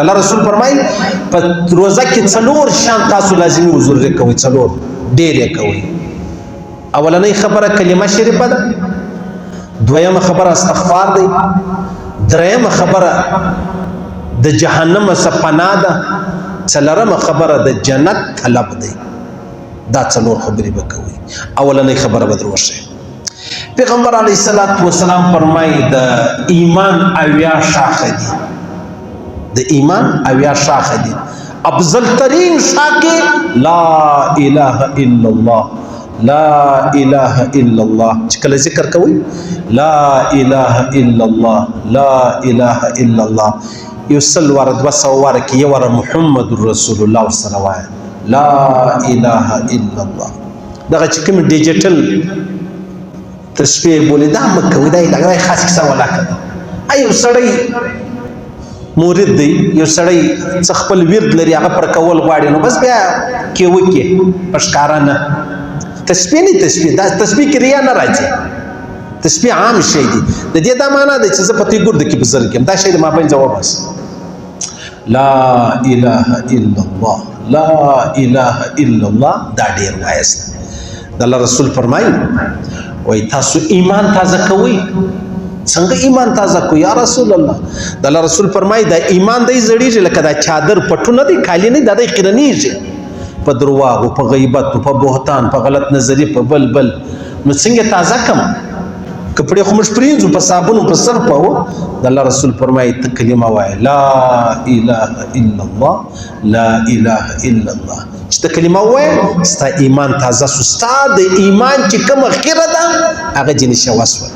الله رسول فرمایي په روزه کې څلور شان تاسو لازمي حضور کوي، څلور ډېر یې کوي. اولنۍ خبره کلمه شریفه ده، دویمه خبره استغفار دی، درېمه خبره د جهنم څخه پناه ده، څلورمه خبره د جنت طلب دی. دا څلور خبرې به کوي. اولنۍ خبره به در وښیم. پیغمبر علیه السلام فرمایي د ایمان اویا شاخه دي، د ایمان اویا شاخه دي. افضل ترین شاخه لا اله الا الله، لا اله الا الله. چې کله ذکر کوي لا اله الا الله، لا اله الا الله، یو سل واره دوه سوه واره کې یو واره محمد رسول الله ورسره وایه لا اله الا الله. دغه چې کوم ډیجیټل تسبیح بولي دا مه کوئ، دا یې خاص کیسه ولاکه. یو سړی مرید دی، یو سړی څه خپل ورد لري هغه پر کول غواړي، نو بس بیا کې وکړي په ښکاره نه. تسبیح نه تسبیح، دا تسبیح کې ریا نه راځي، تسبیح عام شی دی. د دې دا معنا ده چې زه په دې ګرد کې بزرګ یم، دا شی د مابین ځواب بس لا اله الا الله، لا اله الا الله. دا ډیر وایست. د الله رسول فرمایي وای تاسو ایمان تازه کوئ. څنګه ایمان تازه کوئ یا رسول الله؟ د الله رسول فرمایي دا ایمان دی زړیږي لکه دا چادر پټو نه دی، کالی نه دی، دا دی قرنیږي په درواغو، په غیبت، په بهتان، په غلط نظری، په بل. نو څنګه تازه کم؟ کپڑے خو موږ پرېږدو په صابون په صرف او د الله رسول فرمایي ته کلمه وایه لا اله الا الله، لا اله الا الله. چې ته کلمه ووایه ستا ایمان تازه سو، ستا د ایمان چې کومه خیره ده هغه ځینې شوه سوه.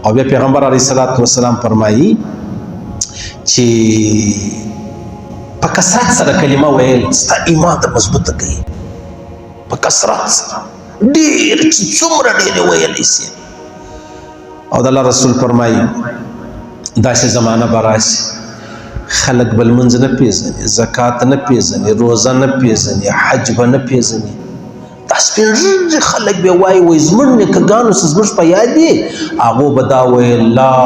او بیا پیغمبر علیه السلام فرمایي چې په کثرت سره کلمه ویل ستا ایمان ته مضبوطه کوي، په کثرت سره ډېر چې څومره ډېرې ویلی سي. او د الله رسول فرمایي داسې زمانه به راشي خلک به لمونځ نه پېژني، زکات نه پېژني، روزه نه پېژني، حج به نه پېژني. دا سپین ږیري خلک به وایي وایي زموږ نیکهګانو څه زموږ په یاد دي، هغو به دا ویل لا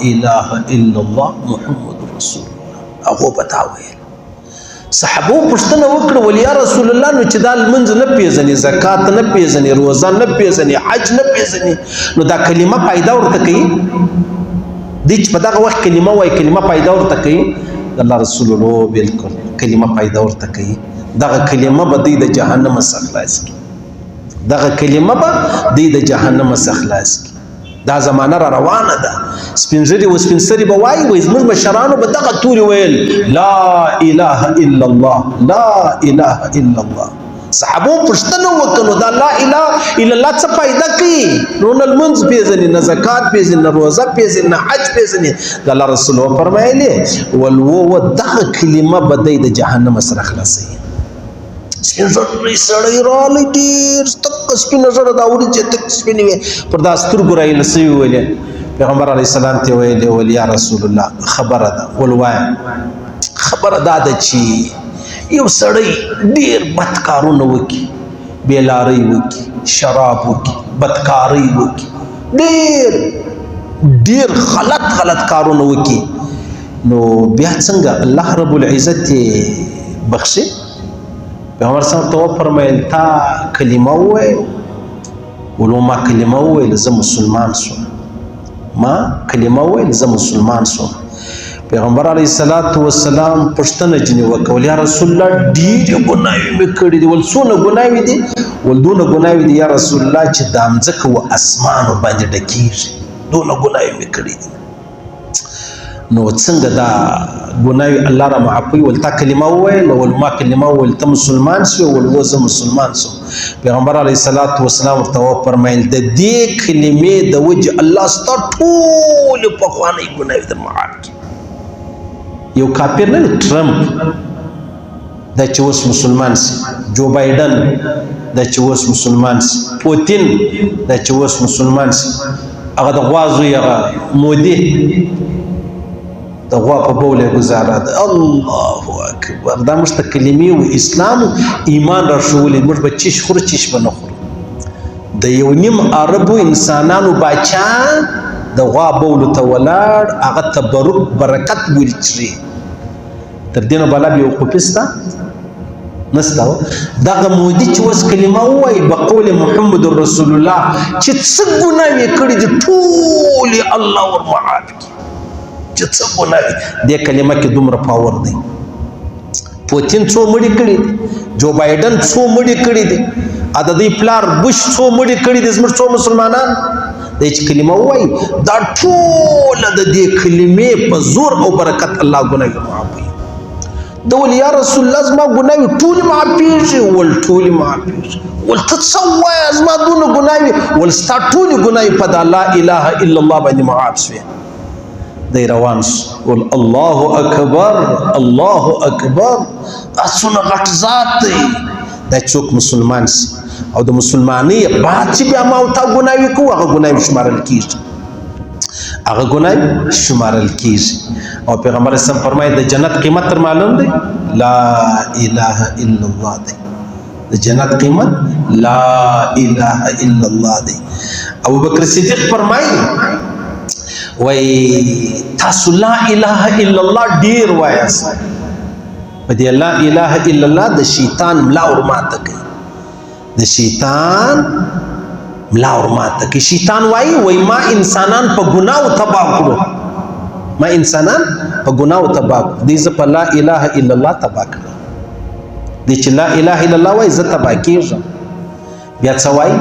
اله الا الله محمد رسول الله، هغو به دا ویل. صحابو پوښتنه وکړه ول یا رسول الله نو چې دا لمونځ نه پېژني، زکات نه پېژني، روزه نه پېژني، حج نه پېژني، نو دا کلمه پیدا ورته کوي؟ دی چې په دغه وخت کلمه وایي کلمه پیدا ورته کوي؟ د الله رسول الله بالکل کلمه پیدا ورته کوي. دغه کلمه به دوی د جهنم څخه خلاص کړي، دغه کلمه به دوی د جهنم څخه خلاص کړي. دا زمانه را روانه ده. سپین ږیري و سپین سري به وایي وایي زموږ مشرانو به دغه تورې ویل لا اله الا الله، لا اله الا الله. صحابو پوښتنه وکړه نو دا لا اله الا الله څه فایده کوي؟ نو نه لمونځ پېژني، نه زکات پېژني، نه روزه پېژني، نه حج پېژني. د الله رسول وفرمایلې ول دغه کلمه به دی د جهنم سره خلاصوي. سپین ږیری سړی راغلی ډېر تکه سپینه ږیره دا وریجې تکې سپینې وې پر دا سترګو رایله سوي ویلې. پیغمبر علیه السلام ته ویلې ول یا رسول الله خبره ده، ول وایم خبره دا ده چې یو سړی ډېر بد کارونه وکړي، بېلارۍ وکړي، شراب وکړي، بدکارۍ وکړي، ډېر غلط کارونه وکړي، نو بیا څنګه الله رب العزت یې بخښي؟ پیغمبر صاحب ته وفرمیل تا کلمه وویل؟ ولو ما کلمه وویل زه مسلمان شوم، ما کلمه وویل زه مسلمان شوم. پیغمبر علیه السلام پوښتنه ځینې وکړه یا رسول الله ډېرې ګناوې مې کړي دي. ول څونه ګناوې دي؟ ول دونه ګناوې دي یا رسول الله چې دا مځکه و اسمانو باندې ډکېږي، دونه ګناوې مې کړي دي. نو څنګه دا ګناوې الله را معافوي؟ ول تا کلمه وویل؟ ول ما کلمه وویل. ته مسلمان شوې؟ ول و زه مسلمان شوم. پیغمبر علیه السلام ورته وفرمیل د دې کلمې د وجې الله ستا ټولې پخوانۍ ګناوې در معاف کړي. یو کافر نه ټرمپ دا چې اوس مسلمان سي، جو بایډن دا چې اوس مسلمان سي، پوتین دا چې اوس مسلمان سي، هغه د غوا زوی هغه مودي د غوا په بوله گزاره ده. الله اکبر. دا موږ ته کلمې و اسلام ایمان را ښوولي. موږ به چیش خورو چیش به نه خورو. د یو نیم عربو انسانانو باچا د غوا بولو ته ولاړ، هغه تبرک برکت ورچري. تر دې نه بلا بې وقوفي سته نسته. دغه مودي چې اوس کلمه ووایي بقول محمد رسول الله چې څه ګناوې کړي دي ټولې الله ورمعاف کړي چې څه ګناوې دې کلمه کې دومره پاور دی. پوتین څو مړي کړي دي، جو بایډن څو مړي کړي دي، د دوی پلار بش څو مړي کړي دي، زموږ څو مسلمانان دی چې کلمه ووایي دا ټوله د دې کلمې په زور او برکت الله ګناوې معافوي. دا ول یا رسول الله زما ګناوې ټولې معافېږي؟ ول ټولې معافېږي. ول ته څه وایې زما دونه ګناوې؟ ول ستا ټولې ګناوې په دا لا اله الا الله باندې معاف شوې. دی روان شو ول الله اکبر الله اکبر، دا څونه غټ ذات دی. دا څوک مسلمان سي او د مسلمانۍ بعد چې بیا ما او تا ګناوې کوو هغه ګناوې شمارل کېږي، هغه ګناوې شمارل کېږي. او پیغمبر اسلام فرمایي د جنت قیمت تر معلوم دی لا اله الا الله دی. د جنت قیمت لا اله الا الله دی. ابو بکر صدیق فرمایي وای تاسو لا اله الا الله ډیر وایاست، په دې لا اله الا الله د شیطان ملا ورماته کوي، د شیطان ملا ورماته کوي. شیطان وای ما انسانان په ګناو تباہ کړو، ما انسانان په ګناو تباہ کړو، دې زه په لا اله الا الله تباہ کړم. دې چې لا اله الا الله وای زه تباہ کېږم. بیا څه وای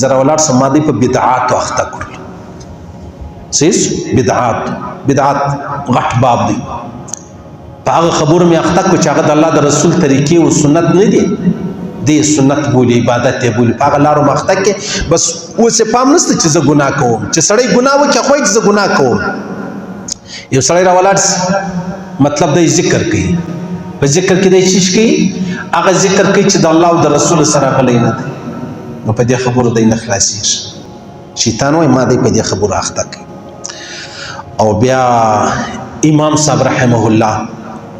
زه راولاړ سم ما دې په بدعاتو اخته کړل. بدعات غټ باب دی، په هغه خبرو مې اخته کړو چې هغه د الله د رسول طریقې او سنت نه دي، دې سنت بولي عبادت یې بولي، په هغه لارو مې اخته کې. بس اوس یې پام نشته چې زه ګناه کوم، چې سړی ګناه وکړي خو یې چې زه ګناه کوم. یو سړی راولاړ مطلب دی ذکر کوي، په ذکر کې دی څه کوي؟ هغه ذکر کوي چې د الله او د رسول سره غلی نه دی، نو په دې خبرو دی نه خلاصېږي. شیطان وایي ما دی په دې خبرو اخته کوي. او بیا امام صاحب رحمه الله،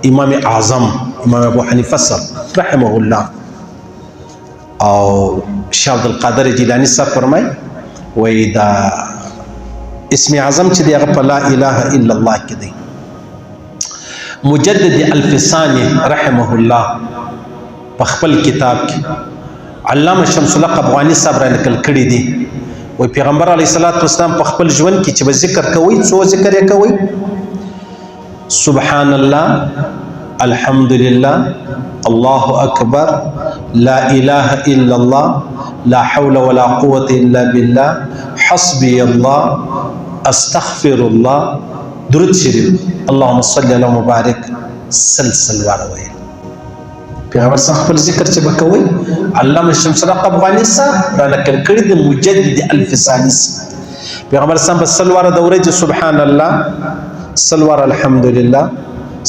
امام اعظم امام ابو حنیفه صاحب رحمه الله او شاه عبدالقادر جیلانی صاحب فرمای وای دا اسم اعظم چې دی هغه په لا اله الا الله کې دی. مجدد الفسانی رحمه الله په خپل کتاب کې علامه شمس الحق افغانی صاحب را نقل کړی دی. وی پیغمبر علیه الصلاۃ والسلام په خپل ژوند کې چې به ذکر کوي څو ذکر یې کوي؟ سبحان الله، الحمدلله، الله اکبر، لا اله الا الله، لا حول ولا قوة الا بالله، حسبي الله، استغفر الله، درود شریف، اللهم صل علی مبارک سلسل واروي. پیغمبر صاحب خپل ذکر چې بکوي علامه شمس الحق افغانی صاحب را نقل کړی د مجدد الفسانی. پیغمبر صاحب سلوار دوره چې سبحان الله، سلوار الحمدلله،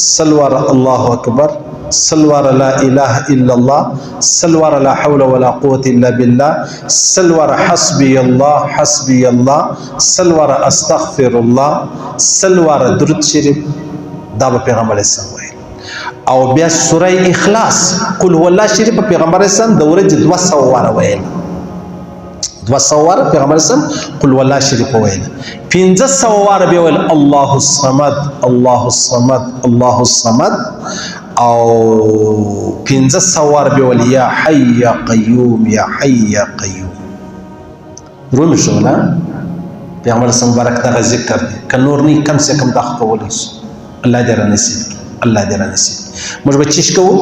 سلوار الله اکبر، سلوار لا اله الا الله، سلوار لا حول ولا قوة الا بالله، سلوار حسبي الله حسبي الله، سلوار استغفر الله، سلوار درود شریف. دا به پیغمبر اسلام وایي. او بیا سوره اخلاص قل هو الله شریف پیغمبر اسلام د ورځې 200 واره ویل، 200 واره پیغمبر اسلام قل هو الله شریف ویل. 1500 واره به ویل الله الصمد الله الصمد الله الصمد. او 1500 واره به ویل یا حی یا قیوم یا حی یا قیوم. روم شو نه پیغمبر اسلام مبارک دا ذکر دی ک نور نه کم سے کم داخ کولای الله دې را نصیب، الله دې را نصیب. موږ به چیش کوو،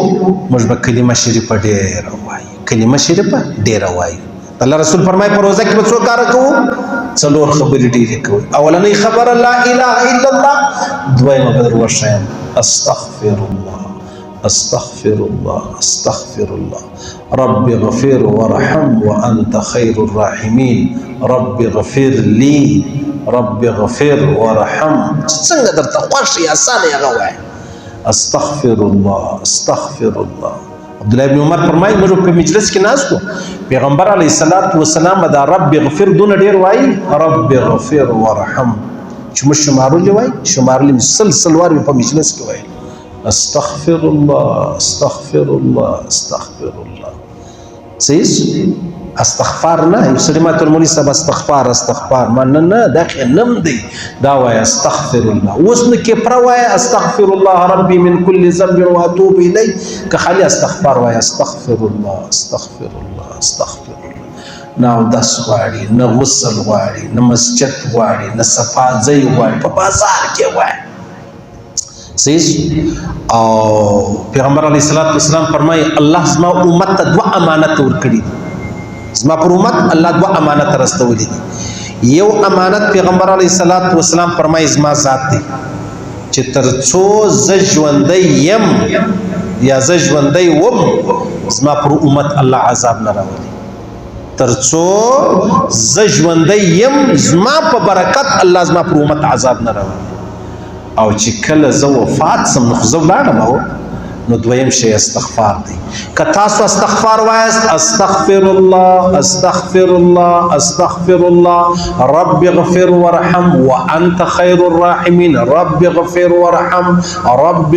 موږ به کلمه شریفه ډېره وایو، کلمه شریفه ډېره وایو. الله رسول فرمایي په روزه کې به څو کار کوو؟ څلور خبرې ډېرې کوي. اولنۍ خبره لا اله الا الله، دویمه به در وښیم استغفر الله استغفر الله استغفر الله، رب اغفر وارحم وانت خير الراحمين، رب اغفر لي رب اغفر وارحم. څنګه درته خوښ یې اسانه یې هغه وایي استغفر الله استغفر الله. عبد الله بن عمر فرمایي موږ په مجلس کې ناستو، پیغمبر علیه الصلاۃ والسلام دا رب اغفر دونه ډیر وایي رب اغفر وارحم، چې موږ شمارلې وایي شمارلې سلسل وار په مجلس کې وایي استغفر الله استغفر الله استغفر الله. صحیح استغفار نه یو سړي ماته مولوي صاحب استغفار ما نه دا نم دی دا وایه استغفر الله اوس نه کفره وایه استغفر الله ربي من كل ذنب واتوب الیه که خالي استغفار وایه استغفر الله نه اودس غواړي نه غسل غواړي نه مسجد غواړي نه صفاځۍ غواړي په بازار کې وایه صحیح او پیغمبر علیه الصلاۃ والسلام فرمایي الله زما امت ته 2 امانت ورکړي زما پر امت الله 2 امانت راستولي دي یو امانت پیغمبر علیه الصلاۃ والسلام فرمایي زما ذات دی چې ترڅو ز ژوندی یم یا ز ژوندی وم زما پر امت الله عذاب نه راولي ترڅو ز ژوندی یم زما په برکت الله زما پر امت عذاب نه راولي او چې کله زه وفات سم نو زه ولاړم نو دویم شی استغفار دی که تاسو استغفار وایاست استغفر الله رب اغفر وارحم وانت خیر الراحمین رب اغفر وارحم رب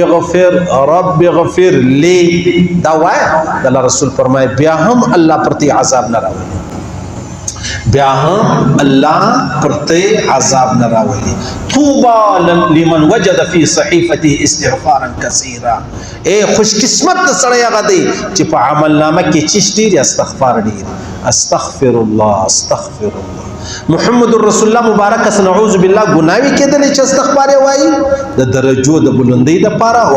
اغفر لی دا وایه د الله رسول فرمایي بیا هم الله پرتی عذاب نه راولي بیا هم الله پرته عذاب نه راولي طوبى لمن وجد في صحيفته استغفارا كثيرا اے خوش قسمت سړی هغه دی چې په عمل نامه کې چیش ډیر استغفار ډیر استغفر الله محمد رسول الله مبارک نعوذ بالله ګناوي کېدل چې استغفار وایي د درجو د بلندۍ د پاره او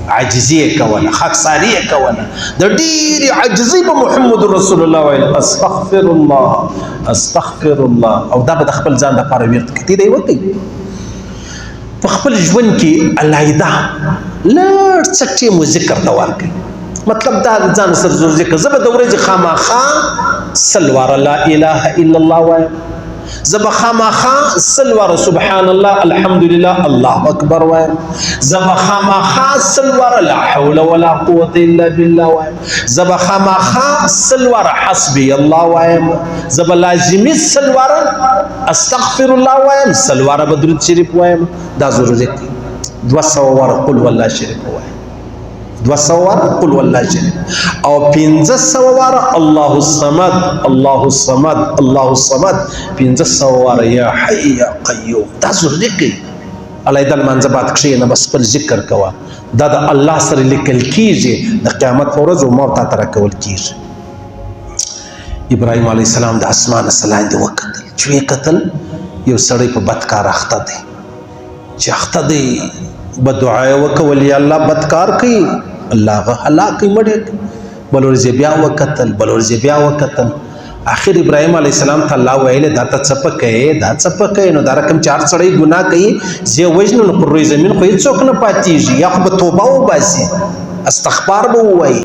عاجزي کوله خاکساري کوله د ډېر عاجزي په محمد رسول الله وایي استغفر الله او دا به خپل ځان د پاره ورته کړي دی وته په خپل ژوند کې علایده لړ څټي مو ذکر ته ورکړي مطلب دا ځان سره زور ذکر زبر د ورځې خامخا سلوار لا اله الا الله وایم زبا خامخا سلوار سبحان الله الحمد لله الله اکبر وایم زبا خامخا سلوار لا حول ولا قوه الا بالله وایم زبا خامخا سلوار حسبي الله وایم زبا لازمي سلوار استغفر الله وایم سلوار بدرود شریف وایم دا ضروري 200 ور قل والله شریف وایم 200 ور قل والله شریف او 500 ور الله الصمد 500 ور یا حي یا قیوم دا ضروري کوي الله دې منځبات کښې نه بس خپل ذکر کوه دا د الله سره لیکل کیږي د قیامت په ورځ موت ته راکول کیږي ابراهيم عليه السلام د اسمان سلام دی وکتل چې کتل یو سړی په بدکار اخته دی چې اخته دی بدعای وکول یا الله بدکار کوي الله غ هلاک مړ بلورځ بیا وکتل اخر ابراهيم عليه السلام ته الله ویل دا ته څپکې نو دا رقم 4 سړی ګناه کوي زه وژنو نو پر زمين خو هیڅوک نه پاتېږي یا خو توبه وباسي استغفار به وایي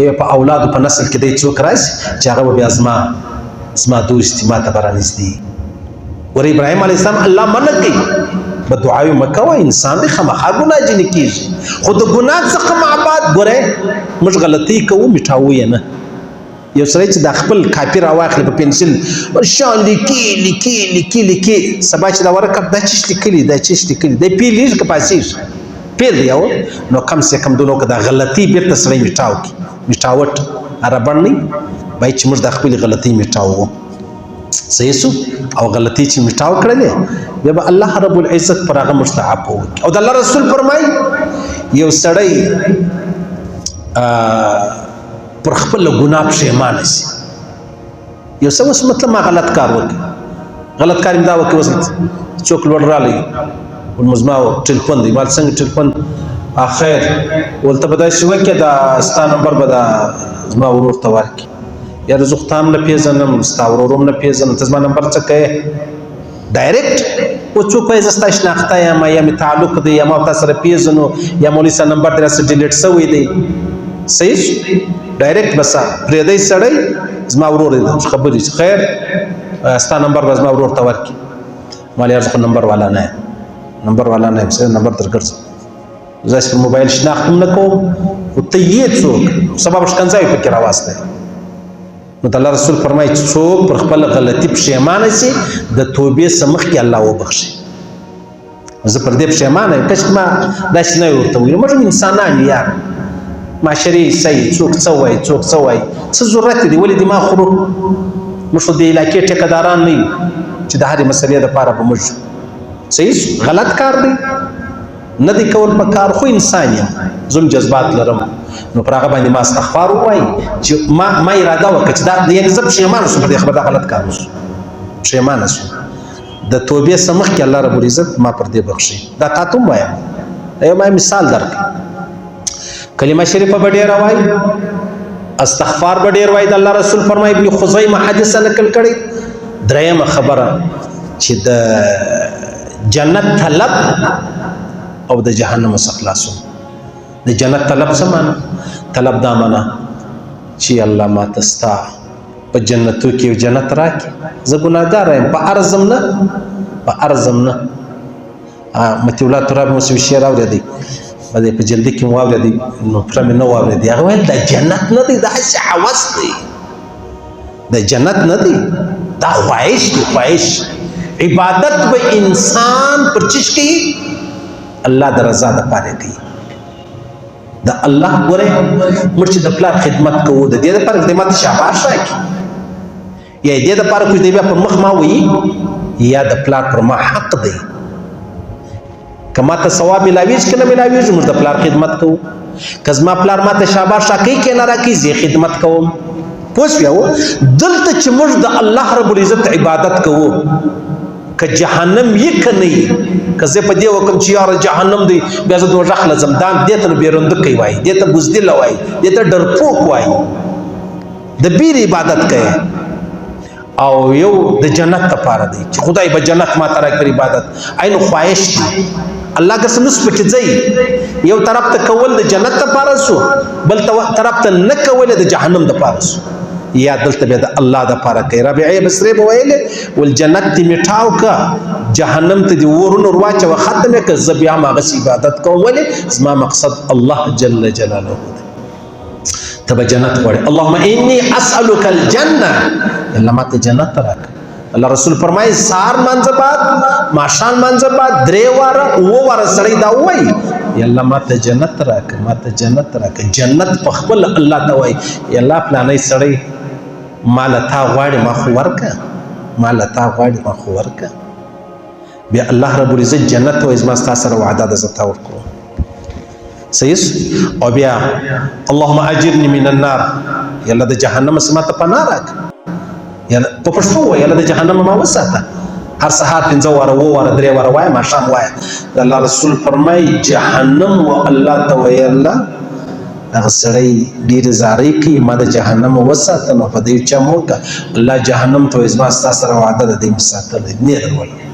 یو په اولاد په نسل کې دی څوک راشي چې هغه بیا زما دوست ما ته برانځي ور ابراهيم عليه السلام الله منع کوي بدعای مکوه انسان دی خامخا ګناه جن کیږي خو د ګناه څخه معباد ګوره موږ غلطي کوو میټاو یې نه یو سړی چې د خپل کاپي راواخلي په پنسل ورشان لیکي سبا چې دا ورکړ دا چیش لیکلي دا پیلیږي که پاسیږي پیل دی او نو کم سے کم دونو که دا غلطي بیرته سړی میټاوټ عربن نه باید چې موږ د خپل غلطي میټاو صحیح سو او غلطي چې میټاو کړلې بیا به الله رب العزت پر هغه مستحب وکړي او د الله رسول فرمایي یو سړی پر خپل ګناه پښیمانه شي یو څه اوس مطلب ما غلط کار دا وکړي اوس څوک لوړ رالی ولمزما ټلیفون دی مال څنګه ټلیفون اخر ولته به داسې وکړي دا ستا نمبر به دا زما ورور ته ورکړي یاره زه خو تا هم نه پېژنم ستا ورور هم نه پېژنم ته زما نمبر څه کوې ډایرکټ او څوک وایي زه ستا شناخته یم یا مې تعلق دی یا ما تا سره پېژنو یا مولوي صاحب نمبر دې راسره ډیلیټ شوی دی صحیح ډایرکټ بس پرېدی سړی زما ورور دی خبرې خیر ستا نمبر به زما ورور ته ورکړي مال یار زه خو نمبر والا نه یم نمبر درګرځم زه په موبایل شناخت هم نه کوم خو ته یې څوک سبا به شکنځاوي پکې راواستی نو د الله رسول فرمایي چې څوک پر خپل غلطي پښیمانه شي د توبې څخه مخکې الله وبخښي زه پر دې پښیمانه یم کاشکې ما داسې نه ورته ویل موږ انسانان یار معاشري صحیح څوک څه وایي څوک څه وایي څه ضرورت دی ولې دماغ خورو موږ خو د علاقې ټیکهداران نه یو چې د هرې مسلې دپاره به موږ صحیح غلط کار دی نه دی کول په کار خو انسان یم زه جذبات لرم نو پر هغه باندې ما استغفار ووایي چې ما اراده وکړه چې دا یعنې زه پښیمانه شوم په دې خبره دا غلط کار وشو پښیمانه شوم د توبې څخه مخکې الله رب العزت ما پر دې بخښي دا تا ته هم وایم یو ما مثال درکړم کلمه شریفه به ډېره وایي استغفار به ډېر وایي د الله رسول فرمایي ابن خزیمه حدیث نقل کړی درېیمه خبره چې د جنت طلب او د جهنم څخه خلاصون د جنت طلب څه معنی طلب دا معنی چې الله ماته ستا په جنتو کې یو جنت راکړي زه ګناهګار یم په ارزم نه متي الله تراب مو شعر اورېدی باندې په جلدي کې مو اورېدی نو پر مې نه اورېدی هغه ویل دا جنت نه دی دا هوس دی د جنت نه دی دا خواهش دی خواهش عبادت به انسان پر چش کوي الله د رضا دپاره کوي د الله ګوره موږ چې د پلار خدمت کوو د دې دپاره خدمت شاباش راکړي یا دې دپاره کوم دی بیا پر مخ ما وایي یا د پلار پر ما حق دی که ما ته ثواب ملاویږي که نه ملاویږي موږ د پلار خدمت کوو که زما پلار ما ته شاباش راکوي که نه راکوي زه خدمت کوم پوه شوې دلته چې موږ د الله رب العزت عبادت کوو که جهنم یې که نه یي که زه په دې وکړم چې یاره جهنم دی بیا زه دوزخ له ځم دا دې ته نو بېرندوکی وایي دې ته بزدله وایي دې ته ډرپوک وایي د بیر عبادت کوي او یو د جنت دپاره دی چې خدای به جنت ما ته راکړي عبادت عین خواهش دی الله که څه نس پکې ځئ یو طرف ته کول د جنت دپاره سو بل طرف ته نه کول د جهنم دپاره سو یا دلته بیا د الله دپاره کوي رابعه بصري به ویلې ول جنت دې میټاو که جهنم ته دې ورونه ور واچوه ختم یې که زه بیا هماغسې عبادت کوم ولې زما مقصد الله جل جلاله دی ته به جنت غواړې اللهم انی اسألک الجنه الله ماته جنت راکړه الله رسول فرمایي سهار مانځه بعد ماښام مانځه بعد 3 واره 9 واره سړی دا وایي یا الله ماته جنت راکړه ماته جنت راکړه جنت په خپل الله ته وایي یا الله فلانی سړی مال تا غواړي ما خو ورکه مال تا غواړي ما خو ورکه بیا الله رب العزت جنت وایي زما ستا سره وعده ده زه تا ورکوم صحیح او بیا اللهم اجرني من النار یا الله د جهنم څخه ما ته پناه راکړه یا په پښتو وایي الله د جهنم ما وساته هر سهار 5 واره 9 واره 3 واره وایه ماښام وایه الله رسول فرمایي جهنم و الله ته وایي الله هغه سړی ډېرې زارۍ کوي ما د جهنم وساته نو په دې چا مه وکړه الله جهنم ته وایي زما ستا سره وعده ده دې مې ساتلی نه یې درولم